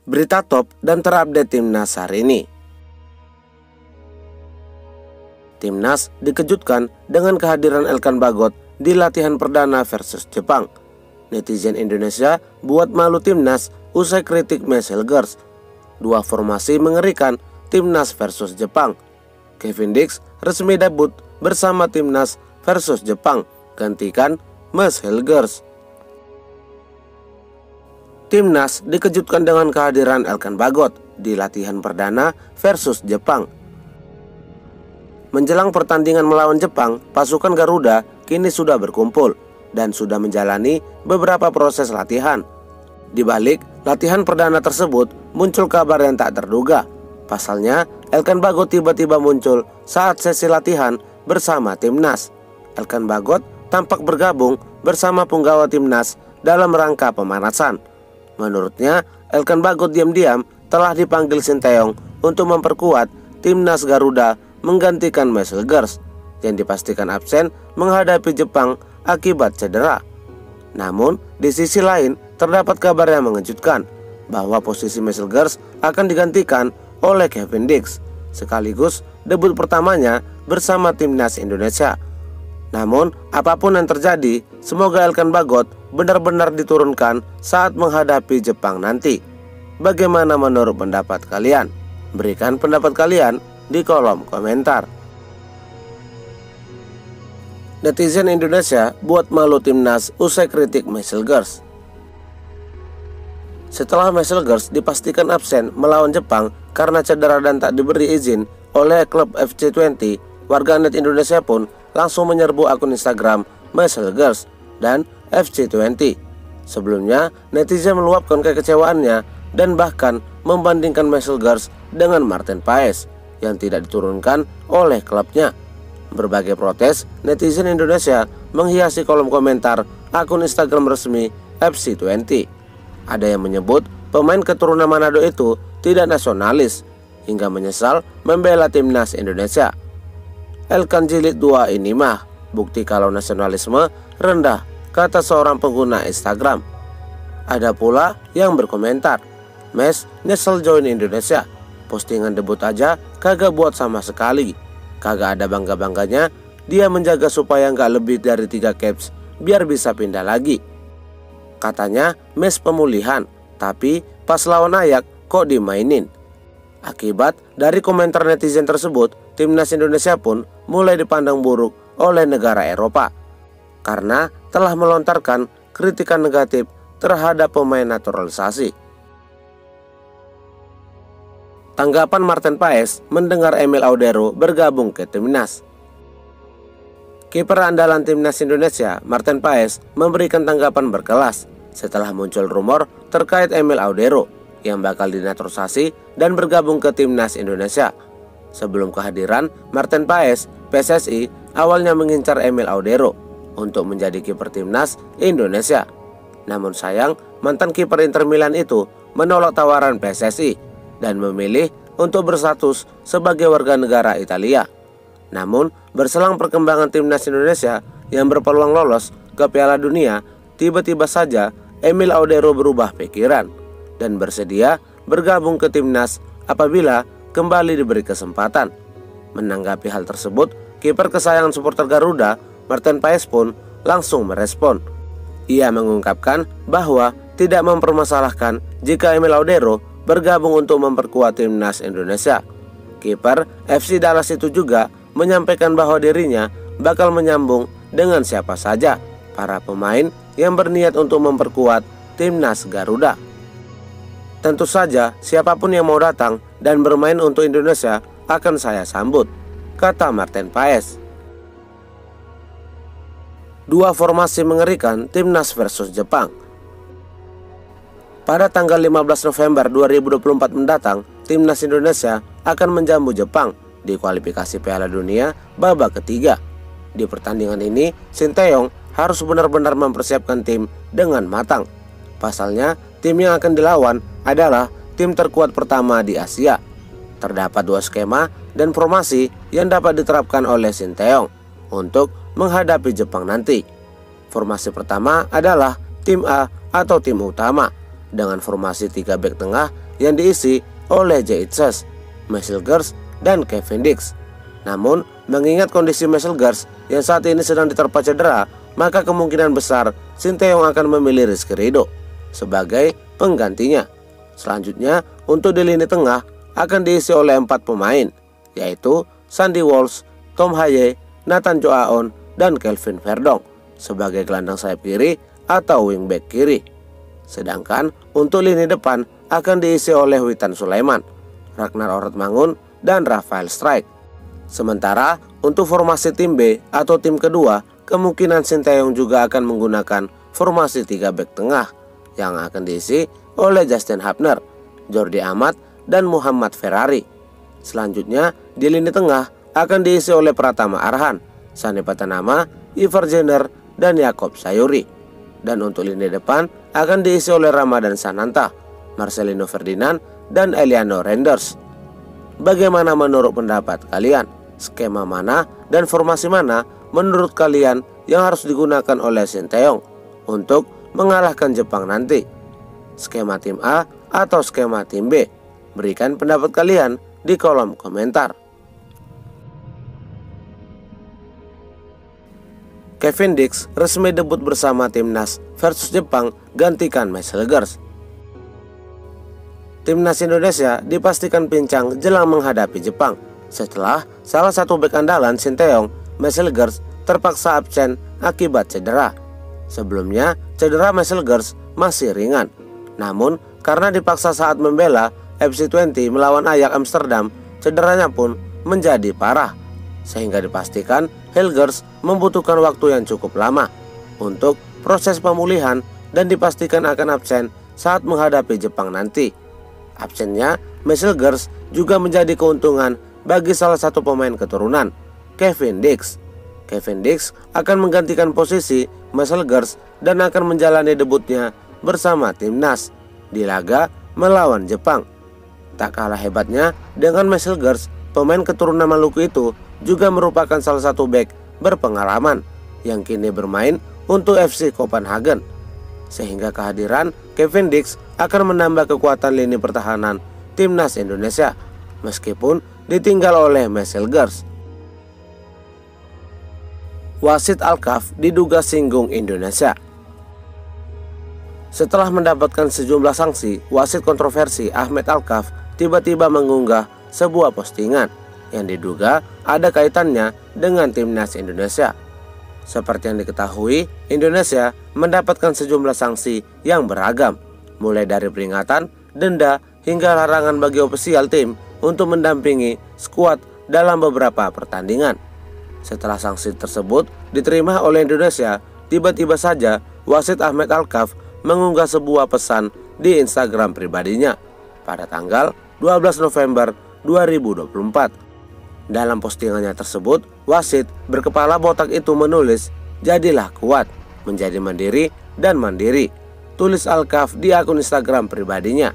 Berita top dan terupdate Timnas hari ini. Timnas dikejutkan dengan kehadiran Elkan Bagot di latihan perdana versus Jepang. Netizen Indonesia buat malu Timnas usai kritik Mes Hilgers. Dua formasi mengerikan Timnas versus Jepang. Kevin Dix resmi debut bersama Timnas versus Jepang, gantikan Mes Hilgers. Timnas dikejutkan dengan kehadiran Elkan Bagot di latihan perdana versus Jepang. Menjelang pertandingan melawan Jepang, pasukan Garuda kini sudah berkumpul dan sudah menjalani beberapa proses latihan. Di balik latihan perdana tersebut muncul kabar yang tak terduga. Pasalnya, Elkan Bagot tiba-tiba muncul saat sesi latihan bersama Timnas. Elkan Bagot tampak bergabung bersama punggawa Timnas dalam rangka pemanasan. Menurutnya, Elkan Bagot diam-diam telah dipanggil Sinteyong untuk memperkuat Timnas Garuda menggantikan Mes Hilgers yang dipastikan absen menghadapi Jepang akibat cedera. Namun, di sisi lain terdapat kabar yang mengejutkan bahwa posisi Mes Hilgers akan digantikan oleh Kevin Dix, sekaligus debut pertamanya bersama Timnas Indonesia. Namun, apapun yang terjadi, semoga Elkan Bagot benar-benar diturunkan saat menghadapi Jepang nanti. Bagaimana menurut pendapat kalian? Berikan pendapat kalian di kolom komentar. Netizen Indonesia buat malu Timnas usai kritik Mes Hilgers. Setelah Mes Hilgers dipastikan absen melawan Jepang karena cedera dan tak diberi izin oleh klub FC20, warganet Indonesia pun langsung menyerbu akun Instagram Mes Hilgers dan FC20. Sebelumnya, netizen meluapkan kekecewaannya dan bahkan membandingkan Mes Hilgers dengan Martin Paes yang tidak diturunkan oleh klubnya. Berbagai protes netizen Indonesia menghiasi kolom komentar akun Instagram resmi FC20. Ada yang menyebut pemain keturunan Manado itu tidak nasionalis hingga menyesal membela Timnas Indonesia. Elkan jilid 2 ini mah bukti kalau nasionalisme rendah, kata seorang pengguna Instagram. Ada pula yang berkomentar, Mes nyesel join Indonesia, postingan debut aja kagak buat sama sekali. Kagak ada bangga-bangganya dia menjaga supaya nggak lebih dari 3 caps biar bisa pindah lagi. Katanya Mes pemulihan, tapi pas lawan Ayak kok dimainin. Akibat dari komentar netizen tersebut, Timnas Indonesia pun mulai dipandang buruk oleh negara Eropa karena telah melontarkan kritikan negatif terhadap pemain naturalisasi. Tanggapan Martin Paes mendengar Emil Audero bergabung ke Timnas. Kiper andalan Timnas Indonesia, Martin Paes, memberikan tanggapan berkelas setelah muncul rumor terkait Emil Audero yang bakal dinaturalisasi dan bergabung ke Timnas Indonesia. Sebelum kehadiran Martin Paes, PSSI awalnya mengincar Emil Audero untuk menjadi kiper Timnas Indonesia. Namun sayang, mantan kiper Inter Milan itu menolak tawaran PSSI dan memilih untuk berstatus sebagai warga negara Italia. Namun, berselang perkembangan Timnas Indonesia yang berpeluang lolos ke Piala Dunia, tiba-tiba saja Emil Audero berubah pikiran dan bersedia bergabung ke Timnas apabila kembali diberi kesempatan. Menanggapi hal tersebut, kiper kesayangan supporter Garuda, Martin Paes pun langsung merespon. Ia mengungkapkan bahwa tidak mempermasalahkan jika Emil Audero bergabung untuk memperkuat Timnas Indonesia. Kiper FC Dallas itu juga menyampaikan bahwa dirinya bakal menyambung dengan siapa saja para pemain yang berniat untuk memperkuat Timnas Garuda. Tentu saja siapapun yang mau datang dan bermain untuk Indonesia akan saya sambut, kata Martin Paes. Dua formasi mengerikan Timnas versus Jepang. Pada tanggal 15 November 2024 mendatang, Timnas Indonesia akan menjamu Jepang di kualifikasi Piala Dunia babak ketiga. Di pertandingan ini, Sinteyong harus benar-benar mempersiapkan tim dengan matang. Pasalnya, tim yang akan dilawan adalah tim terkuat pertama di Asia. Terdapat 2 skema dan formasi yang dapat diterapkan oleh Sinteyong untuk menghadapi Jepang nanti. Formasi pertama adalah tim A atau tim utama, dengan formasi 3 bek tengah yang diisi oleh Jay Itzes, Marcel Gers, dan Kevin Dix. Namun, mengingat kondisi Marcel Gers yang saat ini sedang diterpa cedera, maka kemungkinan besar Sinteyong akan memilih Rizky Ridho sebagai penggantinya. Selanjutnya, untuk di lini tengah akan diisi oleh 4 pemain, yaitu Sandy Walsh, Tom Haye, Nathan Joaon, dan Kelvin Verdong sebagai gelandang sayap kiri atau wingback kiri. Sedangkan untuk lini depan akan diisi oleh Witan Sulaiman, Ragnar Ortmangun, dan Rafael Strijk. Sementara untuk formasi tim B atau tim kedua, kemungkinan Sinteyong juga akan menggunakan formasi 3 bek tengah yang akan diisi oleh Justin Hubner, Jordi Amat, dan Muhammad Ferrari. Selanjutnya di lini tengah akan diisi oleh Pratama Arhan, Sani Patanama, Ivar Jenner, dan Yakob Sayuri. Dan untuk lini depan akan diisi oleh Ramadan Sananta, Marcelino Ferdinand, dan Eliano Renders. Bagaimana menurut pendapat kalian? Skema mana dan formasi mana menurut kalian yang harus digunakan oleh Sinteyong untuk mengalahkan Jepang nanti? Skema tim A atau skema tim B? Berikan pendapat kalian di kolom komentar. Kevin Dix resmi debut bersama timnas versus Jepang gantikan Marcel Gers. Timnas Indonesia dipastikan pincang jelang menghadapi Jepang setelah salah satu bek andalan Sinteyong, Marcel Gers, terpaksa absen akibat cedera. Sebelumnya, cedera Marcel Gers masih ringan. Namun, karena dipaksa saat membela FC20 melawan Ajax Amsterdam, cederanya pun menjadi parah. Sehingga dipastikan Hilgers membutuhkan waktu yang cukup lama untuk proses pemulihan dan dipastikan akan absen saat menghadapi Jepang nanti. Absennya Marcel Gers juga menjadi keuntungan bagi salah satu pemain keturunan, Kevin Dix. Kevin Dix akan menggantikan posisi Marcel Gers dan akan menjalani debutnya bersama timnas di laga melawan Jepang. Tak kalah hebatnya dengan Marcel Gers, pemain keturunan Maluku itu juga merupakan salah satu bek berpengalaman yang kini bermain untuk FC Copenhagen. Sehingga kehadiran Kevin Dix akan menambah kekuatan lini pertahanan timnas Indonesia meskipun ditinggal oleh Marcel Gers. Wasit Alkaf diduga singgung Indonesia. Setelah mendapatkan sejumlah sanksi, wasit kontroversi Ahmed Alkaf tiba-tiba mengunggah sebuah postingan yang diduga ada kaitannya dengan timnas Indonesia. Seperti yang diketahui, Indonesia mendapatkan sejumlah sanksi yang beragam, mulai dari peringatan, denda, hingga larangan bagi ofisial tim untuk mendampingi skuad dalam beberapa pertandingan. Setelah sanksi tersebut diterima oleh Indonesia, tiba-tiba saja wasit Ahmed Alkaf mengunggah sebuah pesan di Instagram pribadinya pada tanggal 12 November 2024. Dalam postingannya tersebut, wasit berkepala botak itu menulis, "Jadilah kuat, menjadi mandiri dan mandiri," tulis Alkaf di akun Instagram pribadinya.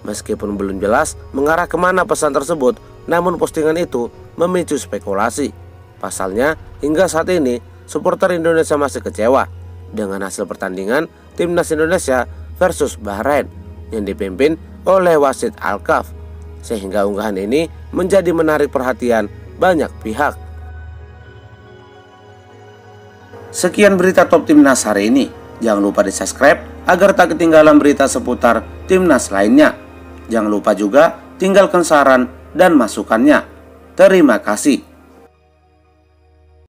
Meskipun belum jelas mengarah kemana pesan tersebut, namun postingan itu memicu spekulasi. Pasalnya, hingga saat ini, supporter Indonesia masih kecewa dengan hasil pertandingan timnas Indonesia versus Bahrain yang dipimpin oleh wasit Alkaf. Sehingga unggahan ini menjadi menarik perhatian banyak pihak. Sekian berita top timnas hari ini. Jangan lupa di subscribe agar tak ketinggalan berita seputar timnas lainnya. Jangan lupa juga tinggalkan saran dan masukannya. Terima kasih.